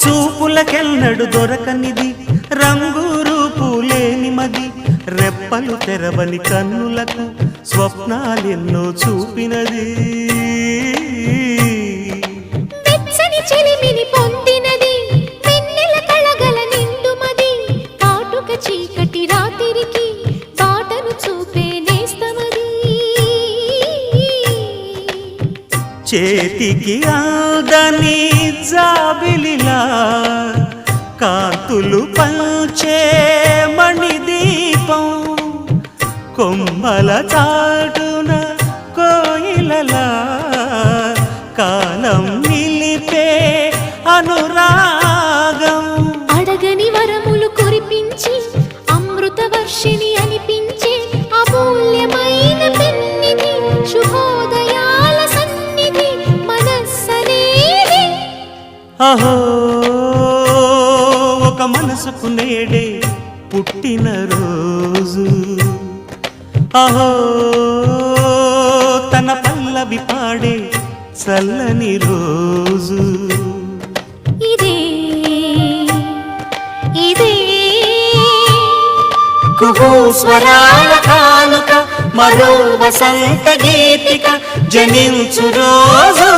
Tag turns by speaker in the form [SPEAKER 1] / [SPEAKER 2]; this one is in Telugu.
[SPEAKER 1] చూపులకెన్నడు దొరకనిది రంగు రూపు లేని మది రెప్పలు తెరవని కన్నులకు స్వప్నాలెన్నో చూపినది
[SPEAKER 2] వెచ్చని చెలిమిని పొందినది వెన్నెల కళగల నిండుమది కాటుక చీకటి రాత్రికి బాటను చూపే నేస్తమది
[SPEAKER 1] చేతికి ఆదని జాబిలిలా కాంతులు పంచే మణిదీపం కొమ్మల చాటున కోయిలలా కాలం నిలిపే అనురాగం
[SPEAKER 2] అడగని వరములు కురిపించి అమృత వర్షిణి అనిపించే అమూల్యమైన పెన్నిధి శుభోదయాల సన్నిధి మనస్సనేది
[SPEAKER 1] అహో ఒక మనసుకు నేడే పుట్టిన రోజు అహో తన పల్లవి పాడే చల్లని రోజు
[SPEAKER 2] ఇదే ఇదే
[SPEAKER 1] కుహూ స్వరాల కానుక మరో వసంత గీతిక జనించు రోజు